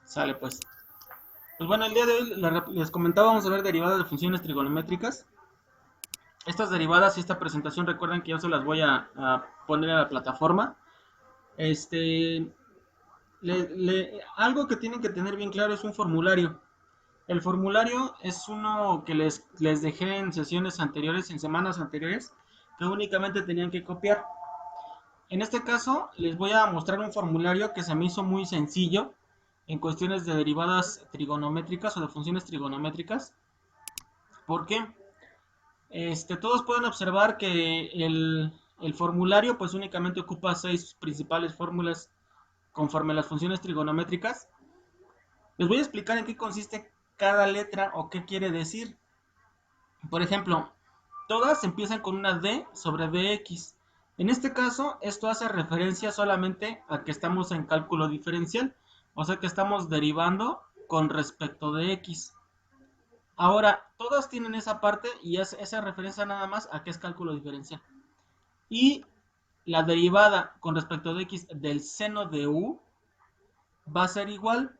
Sale pues. Pues bueno, el día de hoy les comentaba, vamos a ver derivadas de funciones trigonométricas. Estas derivadas y esta presentación recuerden que yo se las voy a poner a la plataforma. Este, algo que tienen que tener bien claro es un formulario. El formulario es uno que les dejé en sesiones anteriores, en semanas anteriores, que únicamente tenían que copiar. En este caso, les voy a mostrar un formulario que se me hizo muy sencillo en cuestiones de derivadas trigonométricas o de funciones trigonométricas. ¿Por qué? Todos pueden observar que el formulario pues únicamente ocupa 6 principales fórmulas conforme a las funciones trigonométricas. Les voy a explicar en qué consiste cada letra o qué quiere decir. Por ejemplo, todas empiezan con una d sobre dx. En este caso, esto hace referencia solamente a que estamos en cálculo diferencial, o sea que estamos derivando con respecto de x. Ahora, todas tienen esa parte y esa referencia nada más a que es cálculo diferencial. Y la derivada con respecto de x del seno de u va a ser igual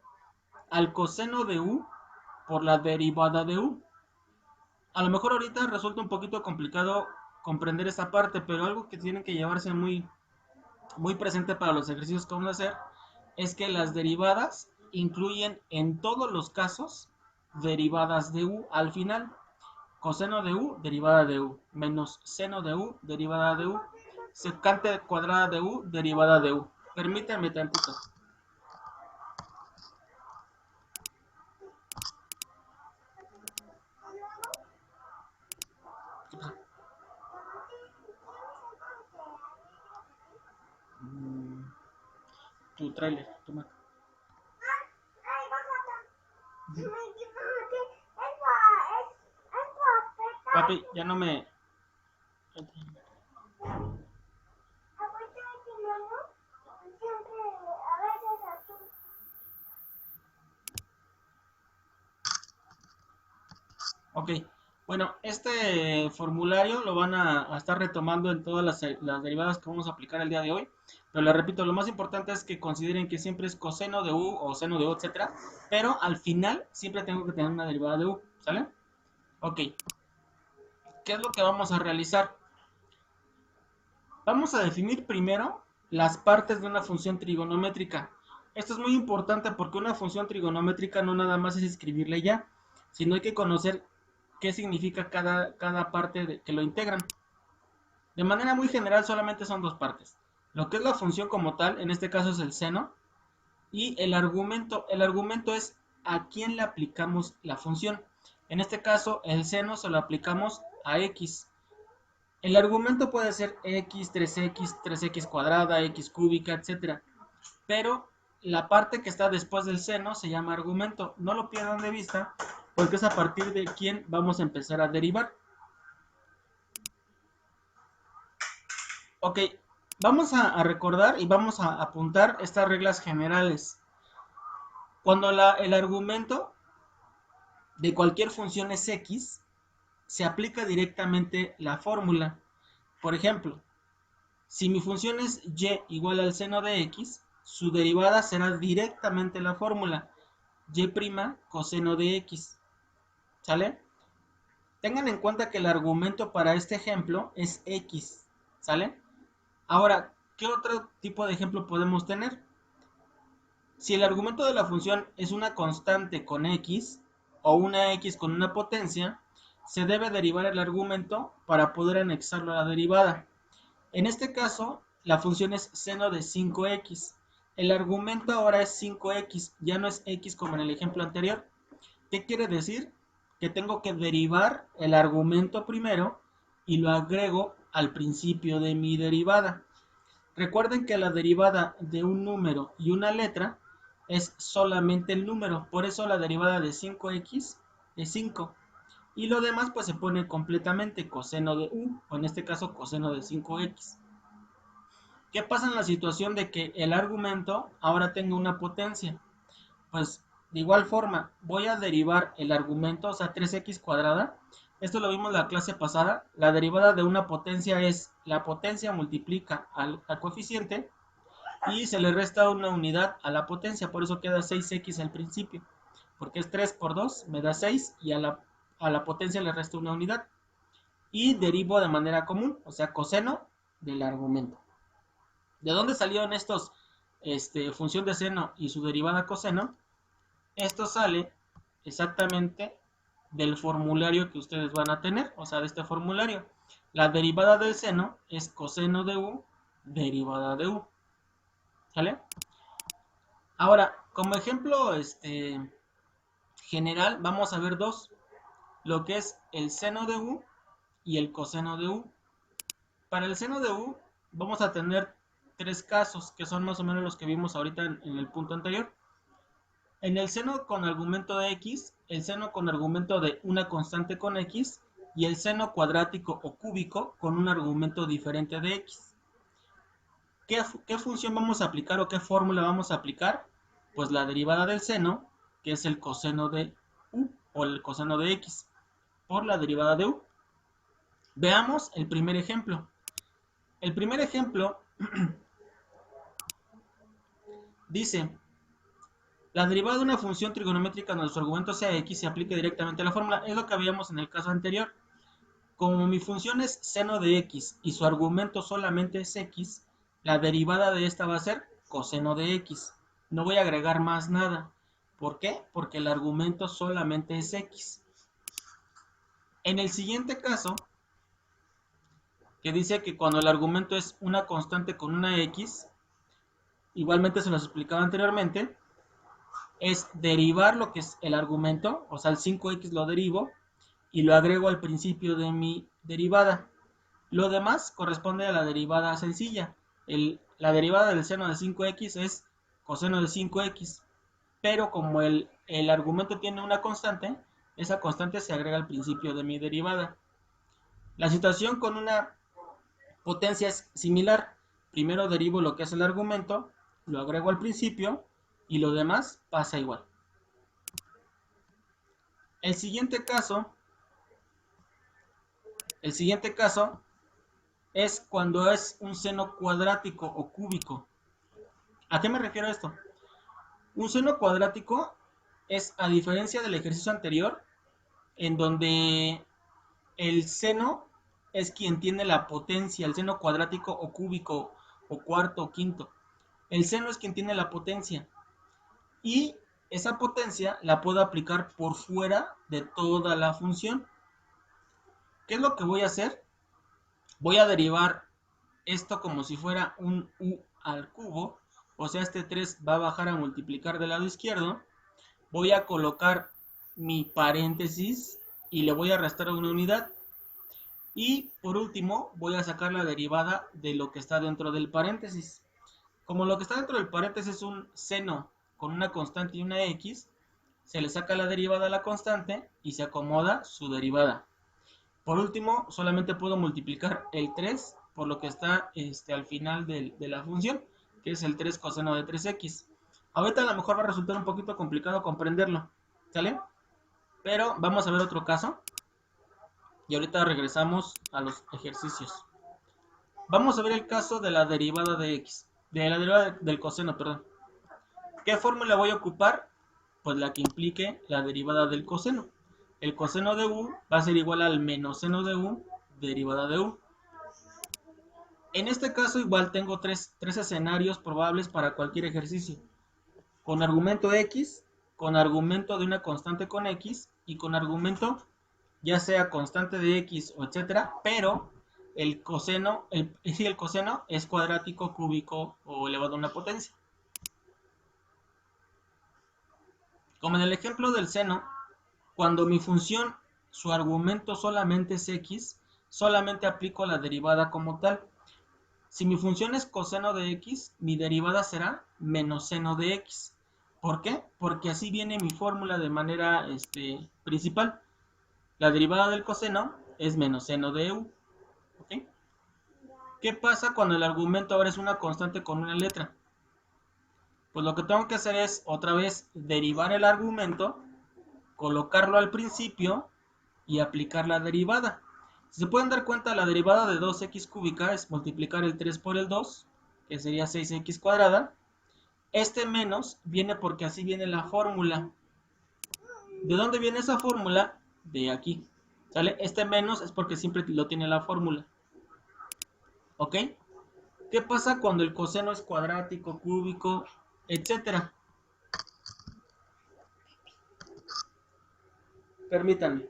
al coseno de u por la derivada de u. A lo mejor ahorita resulta un poquito complicado comprender esta parte, pero algo que tienen que llevarse muy presente para los ejercicios que vamos a hacer es que las derivadas incluyen en todos los casos derivadas de u al final. Coseno de u, derivada de u, menos seno de u, derivada de u, secante cuadrada de u, derivada de u. Permítanme tantito. Tu trailer, tu Mac. Papi, ya no me... Ok, bueno, este formulario lo van a estar retomando en todas las derivadas que vamos a aplicar el día de hoy. Pero les repito, lo más importante es que consideren que siempre es coseno de u o seno de u, etcétera. Pero al final siempre tengo que tener una derivada de u, ¿sale? Ok, ¿qué es lo que vamos a realizar? Vamos a definir primero las partes de una función trigonométrica. Esto es muy importante porque una función trigonométrica no nada más es escribirle ya, sino hay que conocer qué significa cada parte que lo integran. De manera muy general solamente son dos partes. Lo que es la función como tal, en este caso es el seno, y el argumento. El argumento es a quién le aplicamos la función. En este caso, el seno se lo aplicamos a x. El argumento puede ser x, 3x cuadrada, x cúbica, etc. Pero la parte que está después del seno se llama argumento. No lo pierdan de vista porque es a partir de quién vamos a empezar a derivar. Ok, vamos a recordar y vamos a apuntar estas reglas generales. Cuando el argumento de cualquier función es x, se aplica directamente la fórmula. Por ejemplo, si mi función es y igual al seno de x, su derivada será directamente la fórmula y' coseno de x. ¿Sale? Tengan en cuenta que el argumento para este ejemplo es x. ¿Sale? Ahora, ¿qué otro tipo de ejemplo podemos tener? Si el argumento de la función es una constante con x o una x con una potencia, se debe derivar el argumento para poder anexarlo a la derivada. En este caso, la función es seno de 5x. El argumento ahora es 5x, ya no es x como en el ejemplo anterior. ¿Qué quiere decir? Que tengo que derivar el argumento primero y lo agrego al principio de mi derivada. Recuerden que la derivada de un número y una letra es solamente el número, por eso la derivada de 5x es 5. Y lo demás pues se pone completamente coseno de u, o en este caso coseno de 5x. ¿Qué pasa en la situación de que el argumento ahora tenga una potencia? Pues de igual forma voy a derivar el argumento, o sea 3x cuadrada. Esto lo vimos en la clase pasada. La derivada de una potencia es la potencia multiplica al coeficiente y se le resta una unidad a la potencia, por eso queda 6x al principio, porque es 3 por 2, me da 6, y a la potencia le resta una unidad, y derivo de manera común, o sea, coseno del argumento. ¿De dónde salieron estos, función de seno y su derivada coseno? Esto sale exactamente del formulario que ustedes van a tener, o sea, de este formulario. La derivada del seno es coseno de u derivada de u. ¿Sale? Ahora, como ejemplo general, vamos a ver dos. Lo que es el seno de u y el coseno de u. Para el seno de u vamos a tener tres casos, que son más o menos los que vimos ahorita en el punto anterior. En el seno con argumento de x, el seno con argumento de una constante con x y el seno cuadrático o cúbico con un argumento diferente de x. ¿Qué función vamos a aplicar o qué fórmula vamos a aplicar? Pues la derivada del seno, que es el coseno de u o el coseno de x, por la derivada de u. Veamos el primer ejemplo. El primer ejemplo dice: la derivada de una función trigonométrica donde su argumento sea x se aplica directamente a la fórmula. Es lo que habíamos en el caso anterior. Como mi función es seno de x y su argumento solamente es x, la derivada de esta va a ser coseno de x. No voy a agregar más nada. ¿Por qué? Porque el argumento solamente es x. En el siguiente caso, que dice que cuando el argumento es una constante con una x, igualmente se los explicaba anteriormente, es derivar lo que es el argumento, o sea, el 5x lo derivo y lo agrego al principio de mi derivada. Lo demás corresponde a la derivada sencilla. La derivada del seno de 5x es coseno de 5x, pero como el argumento tiene una constante, esa constante se agrega al principio de mi derivada. La situación con una potencia es similar. Primero derivo lo que es el argumento, lo agrego al principio y lo demás pasa igual. El siguiente caso es cuando es un seno cuadrático o cúbico. ¿A qué me refiero a esto? Un seno cuadrático es, a diferencia del ejercicio anterior, en donde el seno es quien tiene la potencia, el seno cuadrático o cúbico o cuarto o quinto. El seno es quien tiene la potencia y esa potencia la puedo aplicar por fuera de toda la función. ¿Qué es lo que voy a hacer? Voy a derivar esto como si fuera un u al cubo, o sea, este 3 va a bajar a multiplicar del lado izquierdo. Voy a colocar mi paréntesis y le voy a restar una unidad. Y por último voy a sacar la derivada de lo que está dentro del paréntesis. Como lo que está dentro del paréntesis es un seno con una constante y una x, se le saca la derivada a la constante y se acomoda su derivada. Por último, solamente puedo multiplicar el 3 por lo que está al final de la función, que es el 3 coseno de 3x. Ahorita a lo mejor va a resultar un poquito complicado comprenderlo, ¿sale? Pero vamos a ver otro caso. Y ahorita regresamos a los ejercicios. Vamos a ver el caso de la derivada de x, de la derivada del coseno, perdón. ¿Qué fórmula voy a ocupar? Pues la que implique la derivada del coseno. El coseno de u va a ser igual al menos seno de u, derivada de u. En este caso igual tengo tres escenarios probables para cualquier ejercicio. Con argumento x, con argumento de una constante con x y con argumento ya sea constante de x o etcétera, pero el coseno es cuadrático, cúbico o elevado a una potencia. Como en el ejemplo del seno, cuando mi función, su argumento solamente es x, solamente aplico la derivada como tal. Si mi función es coseno de x, mi derivada será menos seno de x. ¿Por qué? Porque así viene mi fórmula de manera principal. La derivada del coseno es menos seno de u. ¿Okay? ¿Qué pasa cuando el argumento ahora es una constante con una letra? Pues lo que tengo que hacer es otra vez derivar el argumento, colocarlo al principio y aplicar la derivada. Si se pueden dar cuenta, la derivada de 2x cúbica es multiplicar el 3 por el 2, que sería 6x cuadrada. Este menos viene porque así viene la fórmula. ¿De dónde viene esa fórmula? De aquí. ¿Sale? Este menos es porque siempre lo tiene la fórmula. ¿Ok? ¿Qué pasa cuando el coseno es cuadrático, cúbico, etcétera? Permítanme.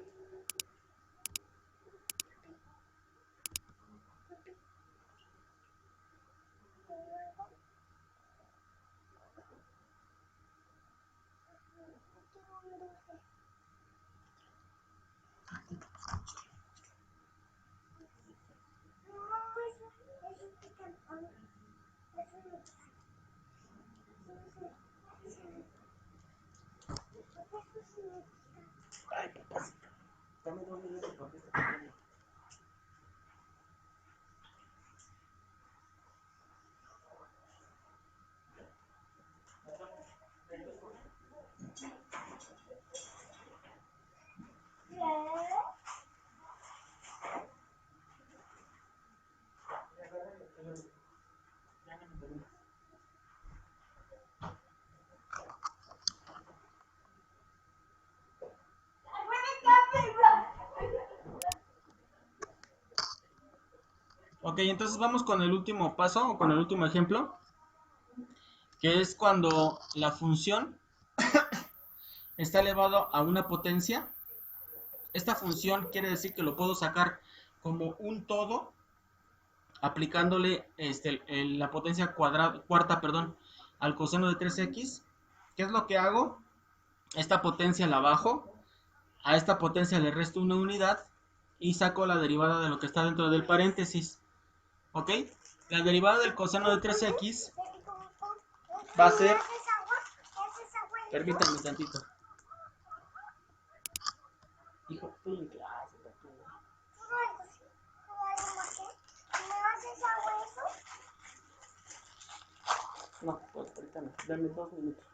Ay, papacito. Dame 2 minutos porque esto está bien. Ok, entonces vamos con el último paso o con el último ejemplo, que es cuando la función está elevado a una potencia. Esta función quiere decir que lo puedo sacar como un todo aplicándole la potencia cuarta, perdón, al coseno de 3x. ¿Qué es lo que hago? Esta potencia la bajo, a esta potencia le resto una unidad y saco la derivada de lo que está dentro del paréntesis. ¿Ok? La derivada del coseno de 3x va a ser... Permítanme tantito. Hijo, estoy en clase. No, pues ahorita no. Dame 2 minutos.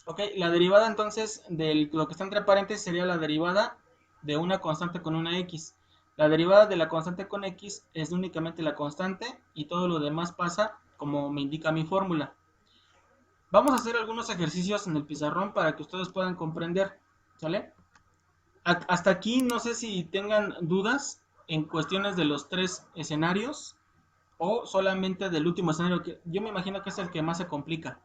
Ok, la derivada entonces de lo que está entre paréntesis sería la derivada de una constante con una x. La derivada de la constante con x es únicamente la constante y todo lo demás pasa como me indica mi fórmula. Vamos a hacer algunos ejercicios en el pizarrón para que ustedes puedan comprender, ¿sale? Hasta aquí no sé si tengan dudas en cuestiones de los 3 escenarios o solamente del último escenario, que yo me imagino que es el que más se complica.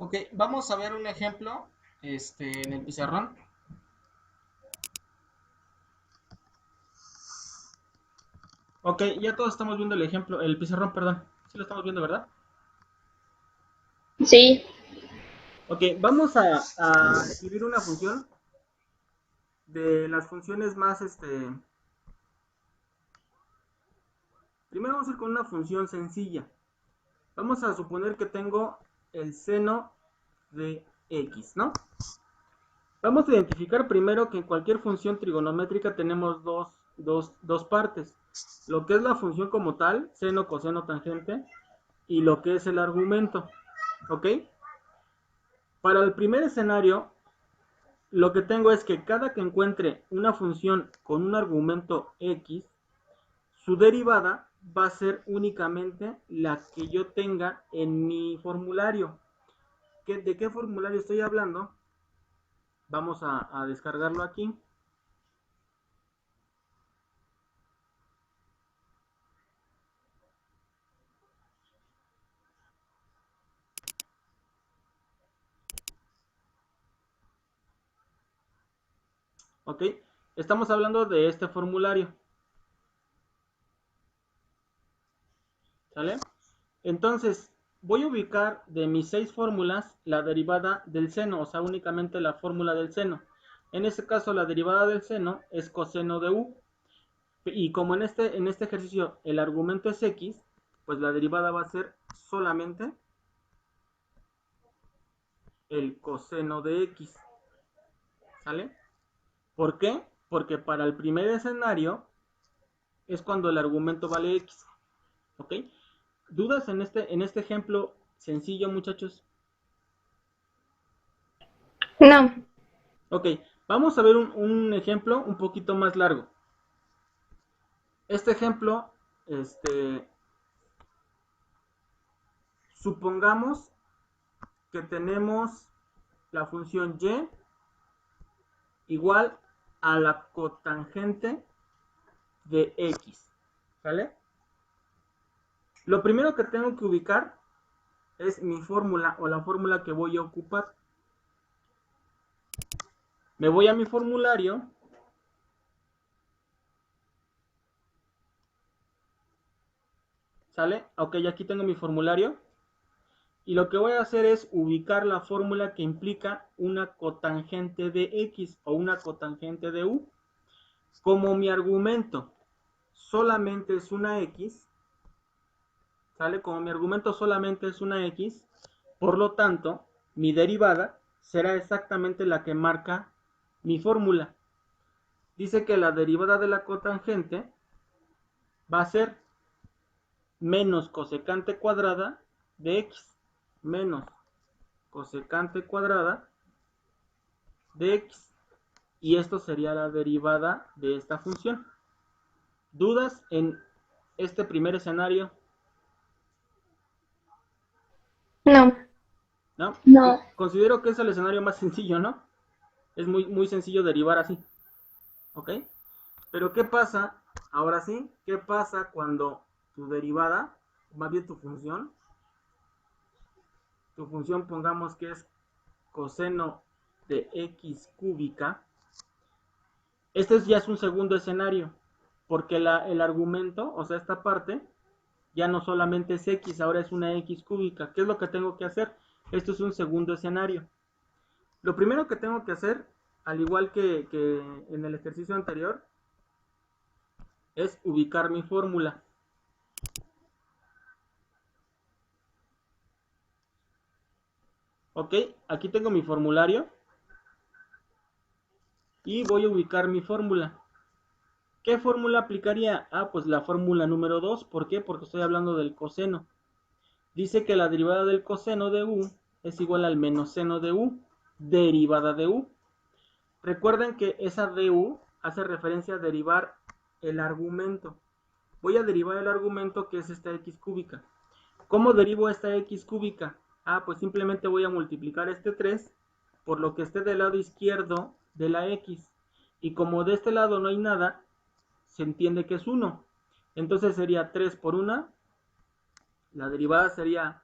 Ok, vamos a ver un ejemplo en el pizarrón. Ok, ya todos estamos viendo el ejemplo, el pizarrón, perdón. Sí lo estamos viendo, ¿verdad? Sí, Ok, vamos a escribir una función de las funciones más, Primero vamos a ir con una función sencilla. Vamos a suponer que tengo el seno de x, ¿no? Vamos a identificar primero que en cualquier función trigonométrica tenemos dos partes. Lo que es la función como tal, seno, coseno, tangente, y lo que es el argumento. ¿Ok? Para el primer escenario, lo que tengo es que cada que encuentre una función con un argumento x, su derivada va a ser únicamente la que yo tenga en mi formulario. ¿De qué formulario estoy hablando? Vamos a descargarlo aquí. ¿Ok? Estamos hablando de este formulario. ¿Sale? Entonces, voy a ubicar de mis 6 fórmulas la derivada del seno, o sea, únicamente la fórmula del seno. En este caso, la derivada del seno es coseno de u. Y como en este ejercicio el argumento es x, pues la derivada va a ser solamente el coseno de x, ¿sale? ¿Por qué? Porque para el primer escenario es cuando el argumento vale x, ¿ok? ¿Dudas en este ejemplo sencillo, muchachos? No. Ok, vamos a ver un ejemplo un poquito más largo. Este ejemplo, supongamos que tenemos la función y igual a la cotangente de x, ¿sale? Lo primero que tengo que ubicar es mi fórmula o la fórmula que voy a ocupar. Me voy a mi formulario. ¿Sale? Ok, aquí tengo mi formulario. Y lo que voy a hacer es ubicar la fórmula que implica una cotangente de x o una cotangente de u. Como mi argumento solamente es una x, ¿sale? Como mi argumento solamente es una x, por lo tanto, mi derivada será exactamente la que marca mi fórmula. Dice que la derivada de la cotangente va a ser menos cosecante cuadrada de x, menos cosecante cuadrada de x. Y esto sería la derivada de esta función. ¿Dudas en este primer escenario? No. ¿No? No. Considero que es el escenario más sencillo, ¿no? Es muy sencillo derivar así. ¿Ok? Pero ¿qué pasa? Ahora sí, ¿qué pasa cuando tu derivada, más bien tu función pongamos que es coseno de x cúbica? Este ya es un segundo escenario, porque el argumento, o sea, esta parte, ya no solamente es x, ahora es una x cúbica. ¿Qué es lo que tengo que hacer? Esto es un segundo escenario. Lo primero que tengo que hacer, al igual que en el ejercicio anterior, es ubicar mi fórmula. Ok, aquí tengo mi formulario y voy a ubicar mi fórmula. ¿Qué fórmula aplicaría? Ah, pues la fórmula número 2. ¿Por qué? Porque estoy hablando del coseno. Dice que la derivada del coseno de u es igual al menos seno de u, derivada de u. Recuerden que esa du hace referencia a derivar el argumento. Voy a derivar el argumento que es esta x cúbica. ¿Cómo derivo esta x cúbica? Ah, pues simplemente voy a multiplicar este 3 por lo que esté del lado izquierdo de la x. Y como de este lado no hay nada, se entiende que es 1. Entonces sería 3 por 1. La derivada sería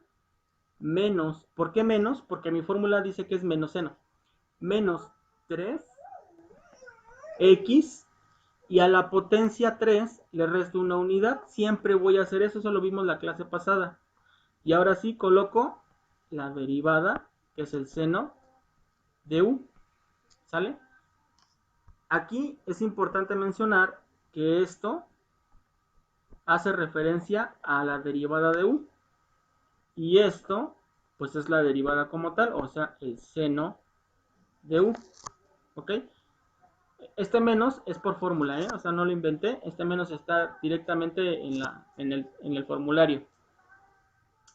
menos. ¿Por qué menos? Porque mi fórmula dice que es menos seno. Menos 3x y a la potencia 3 le resto una unidad. Siempre voy a hacer eso, eso lo vimos la clase pasada. Y ahora sí coloco la derivada, que es el seno de u. ¿Sale? Aquí es importante mencionar que esto hace referencia a la derivada de u. Y esto, pues es la derivada como tal, o sea, el seno de u. ¿Ok? Este menos es por fórmula, ¿eh? O sea, no lo inventé. Este menos está directamente en el formulario.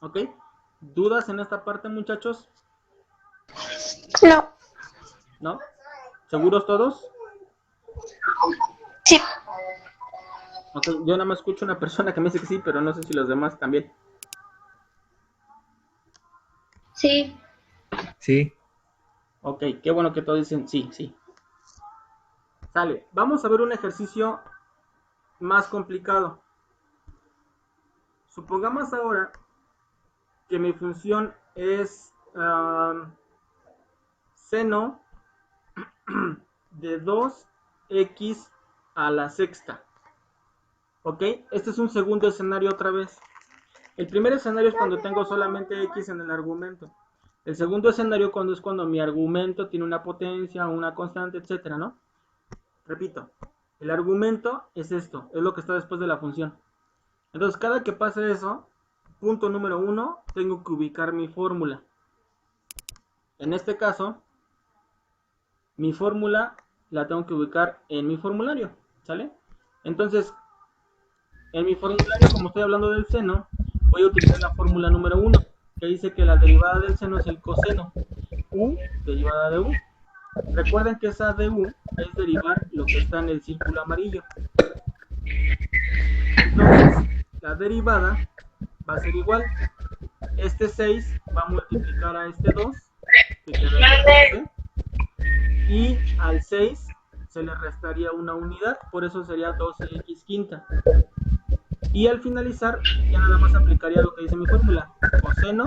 ¿Ok? ¿Dudas en esta parte, muchachos? No. ¿No? ¿Seguros todos? Sí. Ok, yo nada más escucho una persona que me dice que sí, pero no sé si los demás también. Sí. Sí, Ok, qué bueno que todos dicen sí, sí. Sale, vamos a ver un ejercicio más complicado. Supongamos ahora que mi función es seno de 2x a la sexta. ¿Ok? Este es un segundo escenario otra vez. El primer escenario es cuando tengo solamente x en el argumento. El segundo escenario es cuando mi argumento tiene una potencia, una constante, etcétera, ¿no? Repito, el argumento es esto, es lo que está después de la función. Entonces, cada que pase eso, punto número 1, tengo que ubicar mi fórmula. En este caso, mi fórmula la tengo que ubicar en mi formulario, ¿sale? Entonces, en mi formulario, como estoy hablando del seno, voy a utilizar la fórmula número 1, que dice que la derivada del seno es el coseno. U, derivada de U. Recuerden que esa de U es derivar lo que está en el círculo amarillo. Entonces, la derivada va a ser igual. Este 6 va a multiplicar a este 2, que queda en 12, y al 6 se le restaría una unidad, por eso sería 12x quinta. Y al finalizar, ya nada más aplicaría lo que dice mi fórmula, coseno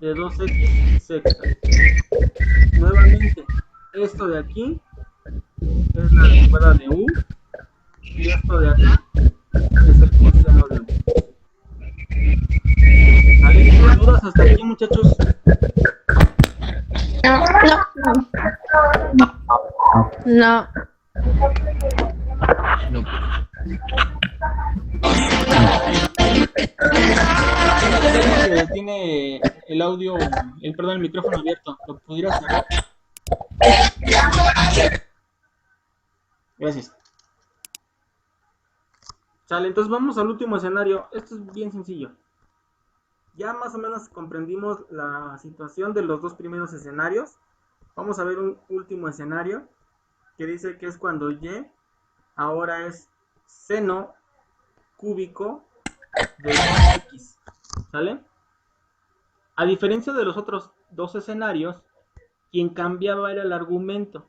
de 2x sexta. Nuevamente, esto de aquí es la derivada de u, y esto de acá es el coseno de u. ¿Alguien dudas hasta aquí, muchachos? No, no. No. Que tiene el audio, el micrófono abierto, ¿lo pudieras cerrar? Gracias. Sale, entonces vamos al último escenario. Esto es bien sencillo. Ya más o menos comprendimos la situación de los dos primeros escenarios. Vamos a ver un último escenario que dice que es cuando y ahora es seno cúbico de 2x. ¿Sale? A diferencia de los otros dos escenarios, quien cambiaba era el argumento.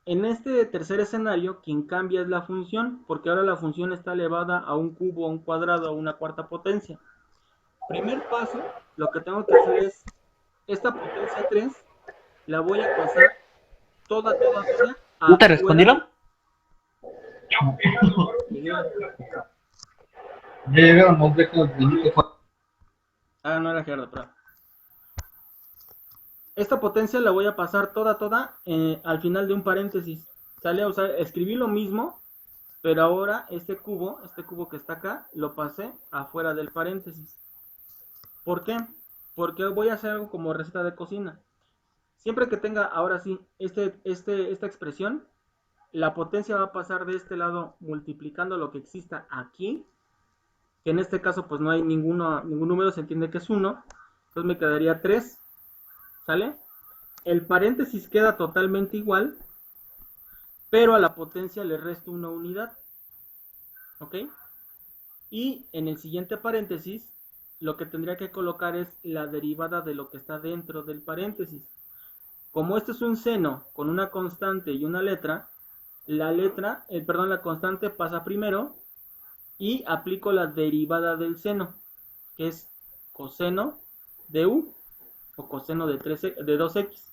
En este tercer escenario, quien cambia es la función, porque ahora la función está elevada a un cubo, a un cuadrado, a una cuarta potencia. Primer paso, lo que tengo que hacer es, esta potencia 3, la voy a pasar toda a... ¿No te respondieron? No era Gerardo, perdón. Esta potencia la voy a pasar toda al final de un paréntesis. ¿Sale? O sea, escribí lo mismo, pero ahora este cubo que está acá, lo pasé afuera del paréntesis. ¿Por qué? Porque voy a hacer algo como receta de cocina. Siempre que tenga, ahora sí, esta expresión, la potencia va a pasar de este lado multiplicando lo que exista aquí, que en este caso pues no hay ningún número, se entiende que es 1, entonces me quedaría 3, ¿sale? El paréntesis queda totalmente igual, pero a la potencia le resto una unidad, ¿ok? Y en el siguiente paréntesis, lo que tendría que colocar es la derivada de lo que está dentro del paréntesis. Como este es un seno con una constante y una letra, la constante pasa primero y aplico la derivada del seno, que es coseno de u o coseno de 2x.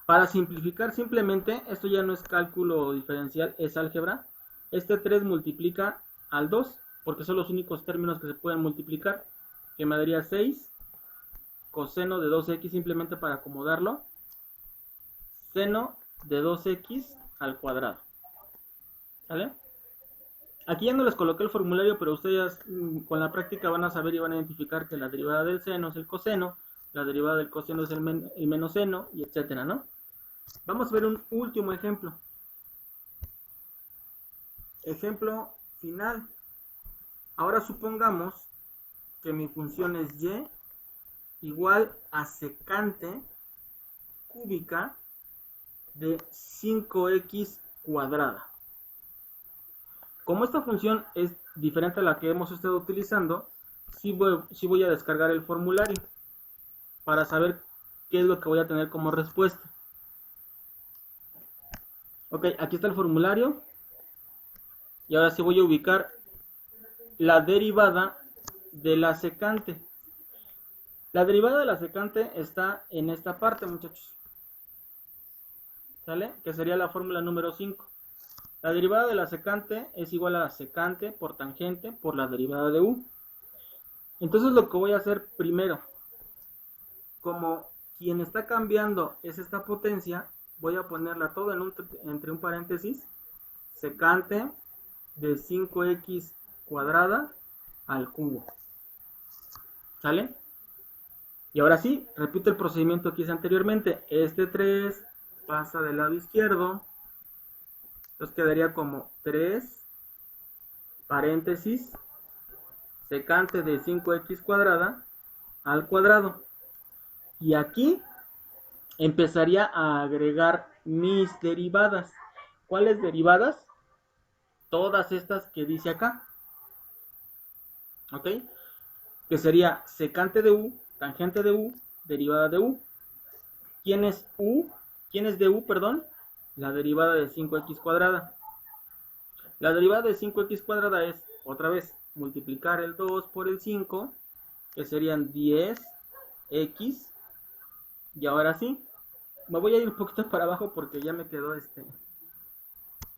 Para simplificar simplemente, esto ya no es cálculo diferencial, es álgebra. Este 3 multiplica al 2, porque son los únicos términos que se pueden multiplicar, que me daría 6, coseno de 2x simplemente para acomodarlo, seno de 2x al cuadrado. ¿Sale? Aquí ya no les coloqué el formulario, pero ustedes con la práctica van a saber y van a identificar que la derivada del seno es el coseno, la derivada del coseno es el menos seno, y etcétera, ¿no? Vamos a ver un último ejemplo. Ejemplo final. Ahora supongamos que mi función es y igual a secante cúbica de 5x cuadrada. Como esta función es diferente a la que hemos estado utilizando, sí voy a descargar el formulario para saber qué es lo que voy a tener como respuesta. Ok, aquí está el formulario. Y ahora sí voy a ubicar la derivada de la secante. La derivada de la secante está en esta parte, muchachos. ¿Sale? Que sería la fórmula número 5. La derivada de la secante es igual a la secante por tangente por la derivada de u. Entonces lo que voy a hacer primero, como quien está cambiando es esta potencia, voy a ponerla toda entre un paréntesis, secante de 5x cuadrada al cubo. ¿Sale? Y ahora sí, repito el procedimiento que hice anteriormente. Este 3 pasa del lado izquierdo. Entonces quedaría como 3 paréntesis secante de 5x cuadrada al cuadrado. Y aquí empezaría a agregar mis derivadas. ¿Cuáles derivadas? Todas estas que dice acá. ¿Ok? Que sería secante de u, tangente de u, derivada de u. ¿Quién es u? ¿Quién es de u, perdón? La derivada de 5x cuadrada. La derivada de 5x cuadrada es, otra vez, multiplicar el 2 por el 5, que serían 10x. Y ahora sí, me voy a ir un poquito para abajo porque ya me quedó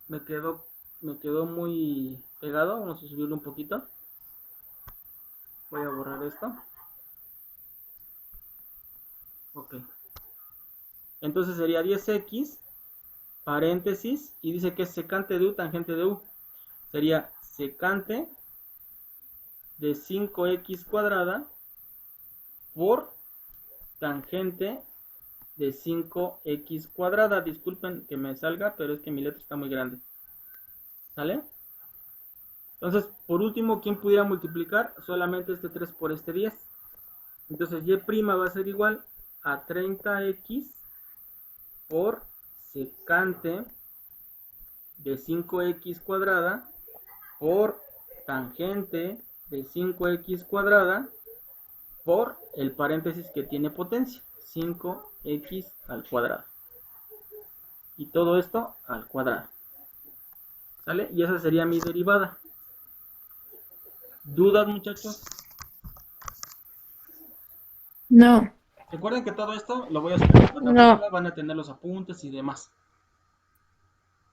me quedó muy pegado. Vamos a subirlo un poquito. Voy a borrar esto. Ok. Entonces sería 10x, paréntesis, y dice que es secante de u, tangente de u. Sería secante de 5x cuadrada por tangente de 5x cuadrada. Disculpen que me salga, pero es que mi letra está muy grande. ¿Sale? Entonces, por último, ¿quién pudiera multiplicar? Solamente este 3 por este 10. Entonces, y' va a ser igual a 30x por secante de 5x cuadrada por tangente de 5x cuadrada por el paréntesis que tiene potencia, 5x al cuadrado. Y todo esto al cuadrado. ¿Sale? Y esa sería mi derivada. ¿Dudas, muchachos? No. Recuerden que todo esto lo voy a subir a la No. tabla, van a tener los apuntes y demás.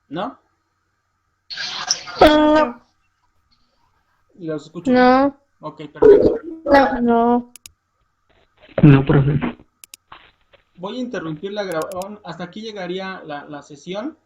¿No? No. ¿Y los escucho? No. Ok, perfecto. No. No, profe. Voy a interrumpir la grabación. Hasta aquí llegaría la sesión.